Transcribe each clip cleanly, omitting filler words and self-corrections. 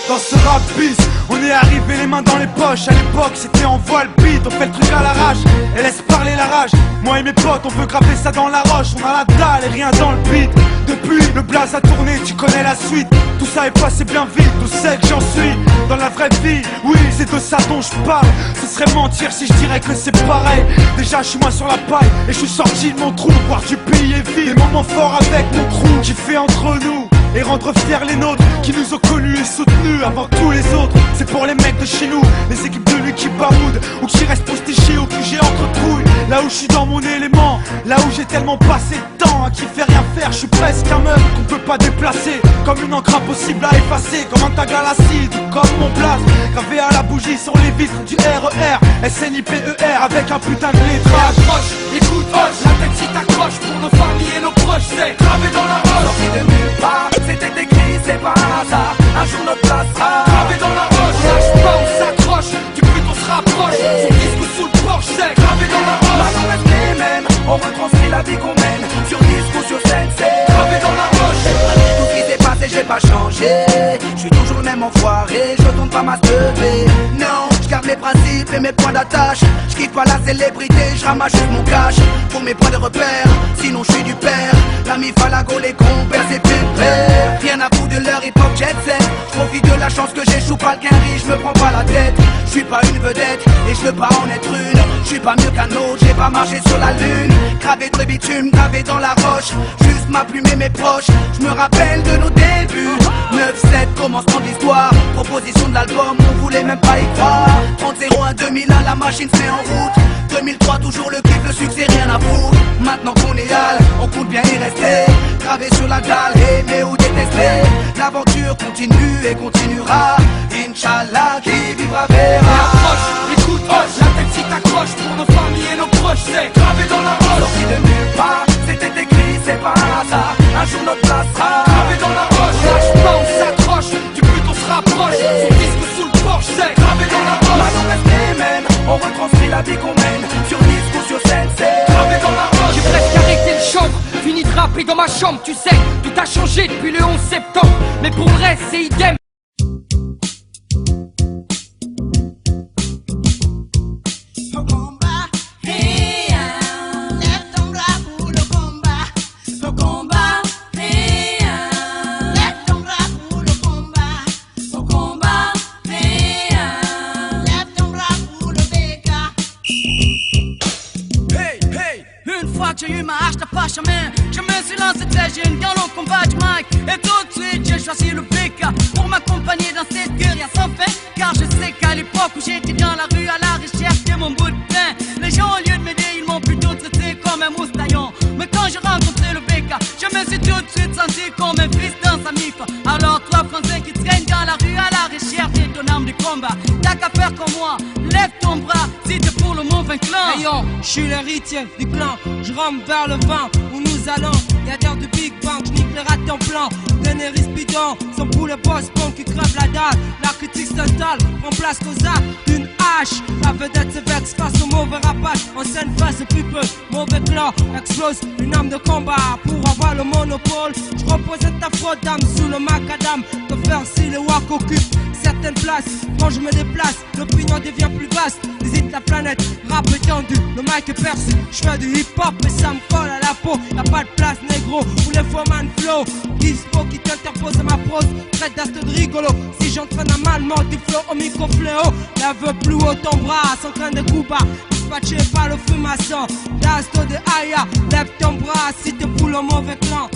dans ce rap bis. On est arrivé les mains dans les poches. À l'époque c'était en voile beat. On fait le truc à l'arrache et laisse parler la rage. Moi et mes potes on veut graver ça dans la roche. On a la dalle et rien dans le beat. Depuis le blaze a tourné, tu connais la suite. Tout ça est passé bien vite, tout sait que j'en suis dans la vraie vie, oui c'est de ça dont je parle. Ce serait mentir si je dirais que c'est pareil. Déjà je suis moi sur la paille et je suis sorti de mon trou. Voir du pays est vide, des moments forts avec mon crew qui fait entre nous et rendre fiers les nôtres qui nous ont connus et soutenus avant tous les autres. C'est pour les mecs de chez nous, les équipes de lui qui baroudent ou qui restent postichés au QG entre trouilles. Là où je suis dans mon élément, là où j'ai tellement passé de temps à qui fait rien faire. Je suis presque un meuble qu'on peut pas déplacer, comme une encre impossible à effacer, comme un tag à l'acide ou comme mon place gravé à la bougie sur les vitres du RER SNIPER avec un putain de lettrage. Approche, écoute, hoche, la tête si t'accroches pour nos familles et nos proches, c'est gravé dans la roche. Sorti de nulle part, c'était écrit, c'est pas un hasard. Un jour notre place sera gravé dans la roche. Lâche pas, on s'accroche, du but on se rapproche. Son disque ou sous le porche, c'est gravé dans la roche. Maintenant reste les mêmes, on retranscrit la vie qu'on mène. Sur disque ou sur scène, c'est gravé dans la roche. Tout qui s'est passé, j'ai pas changé. Je suis toujours le même enfoiré, je tourne pas ma teubée. Non, je garde mes principes et mes points d'attache. Je kiffe pas la célébrité, je ramasse juste mon cash pour mes points de repère, sinon je suis du père. L'ami Falago, les compères, c'est pépère. Rien à foutre de leur hip-hop jet set. Je profite de la chance que j'échoue pas le quinri, je me prends pas la tête. Je suis pas une vedette et je veux pas en être une. Je suis pas mieux qu'un autre, j'ai pas marché sur la lune. Gravé de bitume, gravé dans la roche. Juste ma plume et mes proches, je me rappelle de nos débuts. 9-7, commencement de l'histoire. Proposition de l'album, on voulait même pas y croire. 30-01, 2001, la machine se met en route. 2003, toujours le kiff, le succès, rien à foutre. Maintenant qu'on est hal, on compte bien y rester. Gravé sur la dalle, aimer ou détester. L'aventure continue et continuera. Inch'Allah, qui vivra verra. Approche, écoute, hoche, la tête si t'accroches pour nos familles et nos proches, c'est gravé dans la roche. Sorti de nulle part, c'était écrit, c'est pas un hasard. Un jour notre place sera gravé dans la roche. Lâche pas, on s'accroche, du but on se rapproche. Son disque sous le porche, c'est gravé dans la roche. Maintenant reste les mêmes, on retranscrit la vie qu'on mène. Sur disque ou sur scène, c'est gravé dans la roche. J'ai presque arrêté le chambre, fini de rapper dans ma chambre. Tu sais, tout a changé depuis le 11 septembre. Mais pour le reste, c'est idem. J'ai eu ma hache, t'as pas chemin. Je me suis lancé très jeune dans le combat du mic. Et tout de suite j'ai choisi le BK pour m'accompagner dans cette guerre sans fin. Car je sais qu'à l'époque où j'étais dans la rue à la recherche de mon bout de pain, les gens au lieu de m'aider ils m'ont plutôt traité comme un moustaillon. Mais quand j'ai rencontré le BK, je me suis tout de suite senti comme un fils dans sa mif. Alors toi Français qui traîne dans la rue à la recherche de ton arme de combat, t'as qu'à faire comme moi, lève ton bras si t'es pour le mauvais clan. Hey yo, je suis l'héritier du clan. Je rampe vers le vent où nous allons. Y'a d'air de Big Bang, je nique les rats en plan. Daenerys bidon, son poulet boss bon qui crève la dalle. La critique s'installe, remplace Cosa d'une hache. La vedette se vexe face au mauvais rapage. En scène face plus peu, mauvais clan. Explose une arme de combat pour avoir le monopole. Je représente ta faute dame sous le macadam. Que faire si le WAC occupe certaines places? Quand je me déplace, l'opinion devient plus vaste. Visite la planète, rap étendu, le mic est percé. Je fais du hip hop et ça me colle à la peau. Y'a pas de place négro pour les foreman flow. Dispo qui t'interpose à ma prose, traite d'astre de rigolo. Si j'entraîne un mal mort du flow au micro fléau. Lève plus haut ton bras, sans train de coup bas. Dispatché par le fumaçon, d'astre de Aya. Lève ton bras si t'es pour le mauvais clan.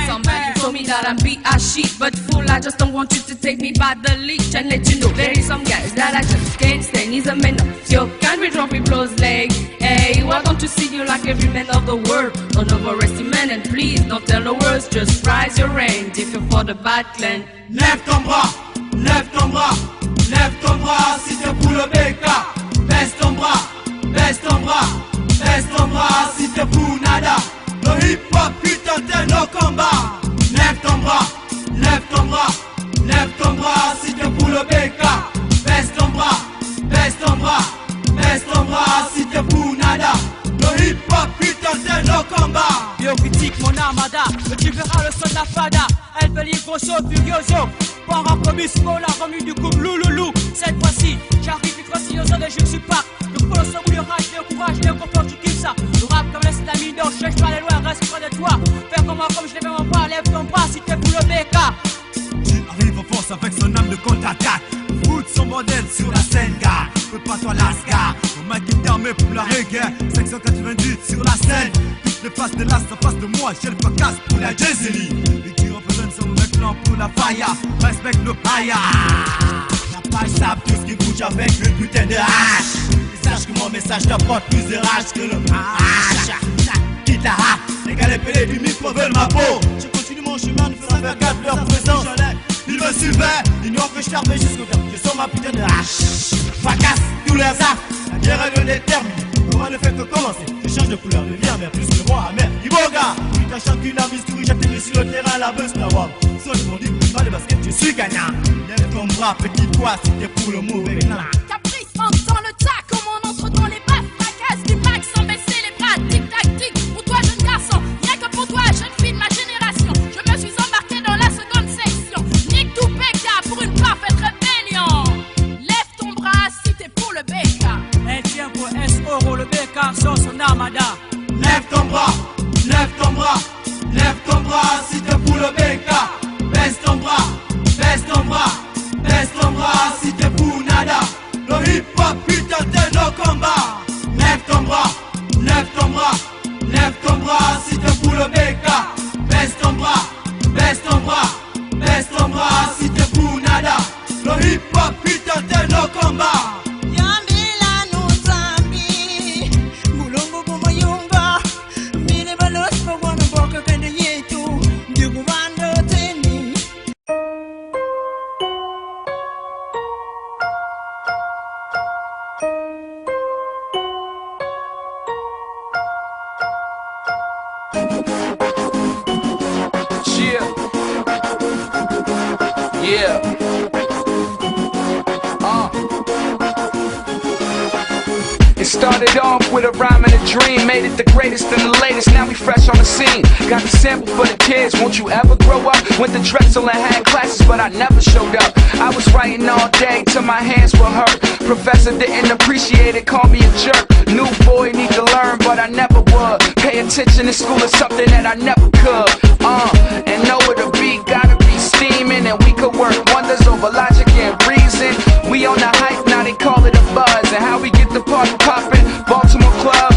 Somebody told me that I'm beat as sheep, but fool, I just don't want you to take me by the leash and let you know there is some guys that I just can't stand. He's a man of your kind, we drop blows leg. Hey, why don't you see you like every man of the world? Don't overestimate man and please don't tell the words, just rise your range if you're for the bad clan. Lève ton bras, lève ton bras, lève ton bras si t'es pour le BK. Baisse ton bras, baisse ton bras, baisse ton bras si t'es pour nada. Le hip hop putain t'es nos combats. Lève ton bras, lève ton bras, lève ton bras si t'es pour le BK. Baisse ton bras, baisse ton bras, baisse ton bras si t'es pour nada. Le hip hop putain t'es nos combats. Yo, musique, mon armada. Mais tu verras le son de la fada. Elle veut grosso, furioso. Par un promis, la remue du couple louloulou. Cette fois-ci, j'arrive plus gracieuse et je suis pas. Le colosse où le rage, le courage, le confort, tu kiffes ça. Le rap comme la stamina, je cherche pas aller loin, reste près de toi. Faire comme moi, comme je l'ai fait mon bras, lève ton bras si t'es pour le BK. Il arrive en force avec son âme de contre-attaque. Fout son modèle sur la scène, gars. Peux pas toi lascar. Au mic guitare, mais pour la reggae. 598 sur la scène. Toutes les faces de l'as en face de moi. J'ai le fracasse pour la Jezeli. Et qui représente son mauvais plan pour la faya. Respecte le paya. La page sape tout ce qui bouge avec le putain de hache. Et sache que mon message t'apporte plus de rage que le hache. Quitte la hache. Les gars, les pélés du micro veulent ma peau. Je continue mon chemin, ne faisant faire 4 leur présence. Ils me suivaient, ignorent que je t'armais jusqu'au terme. Je sors ma putain de hache. Fracasse tous les arts, la guerre elle le détermine. Comment ne fait que commencer? Je change de couleur, deviens mer plus que moi, amer. Iboga, putain, chante une avis, courir, j'atterris sur le terrain, la buzz, la wab. Soit je m'en dis, pas de basket, je suis gagnant. Lève ton bras, petit poids, c'était pour le mauvais clan. Caprice, entend le tas, comme on entre dans les baffes. Fracasse du max sans baisser les bras. Tic tac tic, pour toi jeune garçon, rien que pour toi jeune fille de ma génération. Je me suis embarqué dans la seconde section. Nique tout BK pour une parfaite rébellion. Lève ton bras si t'es pour le BK. Elle tient pour S-Oro, le BK sort son armada. Lève ton bras, lève ton bras, lève ton bras si t'es pour le BK. Baisse ton bras, baisse ton bras, baisse ton bras si t'es pour nada. Le hip hop putain de nos combats. Lève ton bras, lève ton bras, lève ton bras si t'es pour le BK. Baisse ton bras, baisse ton bras, baisse ton bras si t'es pour nada. Le hip hop putain de nos combats. Yeah. It started off with a rhyme and a dream. Made it the greatest and the latest, now we fresh on the scene. Got the sample for the kids, won't you ever grow up? Went to Drexel and had classes, but I never showed up. I was writing all day till my hands were hurt. Professor didn't appreciate it, called me a jerk. New boy, need to learn, but I never would. Pay attention in school is something that I never could. And know where the beat gotta be steaming, and we could work wonders over logic and reason. We on the hype, now they call it a buzz. And how we get the party poppin', Baltimore Club,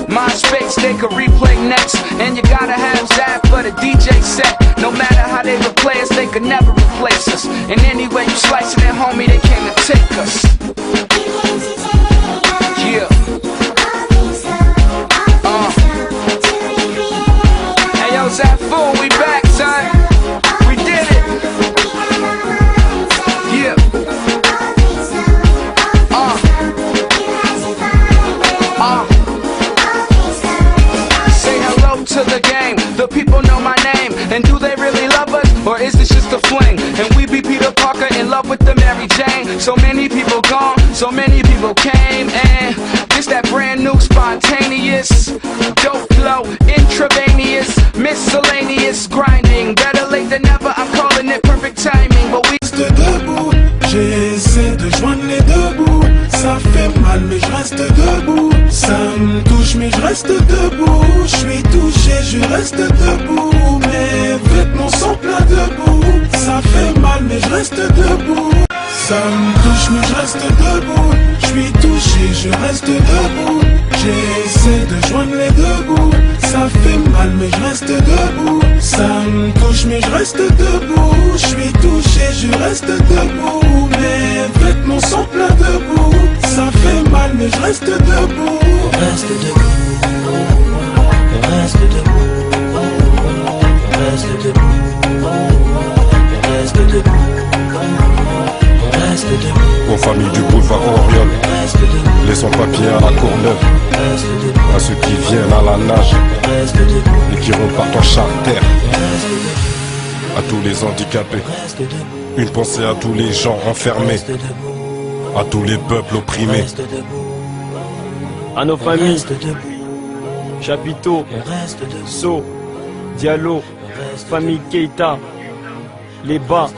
MySpace, they could replay next. And you gotta have Zap for the DJ set. No matter how they replay us, they could never replace us. And anyway you slicing it, homie, they came to take us. Yeah. Hey yo, Zap Fool, we back, son. We did it. Yeah. Say hello to the game. The people know my name. And do they really love us? Or is this just a fling? And we be Peter Parker in love with the Mary Jane. So many people gone, so many people came. And this that brand new spontaneous dope flow, intravenous, miscellaneous grinding. Better late than never, I'm calling it perfect timing. But we reste debout, j'essaie de joindre les deux bouts. Ça fait mal mais je reste debout. Ça me touche mais je reste debout. Je suis touché, je reste debout. Mes vêtements sont pleins de boue. Ça fait mal mais je reste debout. Ça me touche mais je reste debout. Je suis touché, je reste debout. J'essaie de joindre les deux bouts. Ça fait mal mais je reste debout. Ça me touche mais je reste debout. Je suis touché, je reste debout. Mes vêtements sont pleins de boue. Ça fait mal mais je reste debout. Reste debout. Reste debout. Reste debout. Reste debout. Reste debout. Aux familles du boulevard Oriol, les sans-papiers à la Courneuve, à ceux qui viennent à la nage et qui repartent en charter, à tous les handicapés, une pensée à tous les gens enfermés, à tous les peuples opprimés, à nos familles, chapiteaux, Sceaux, Diallo, famille Keita, les Bas,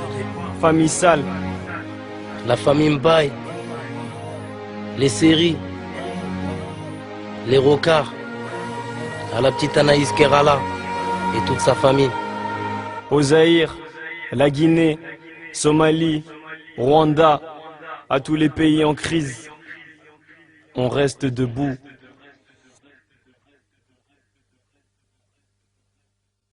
famille Sale, la famille Mbaye, les séries, les Rocards, à la petite Anaïs Kerala et toute sa famille. au Zaïre, la Guinée, Somalie, Rwanda, à tous les pays en crise. On reste debout.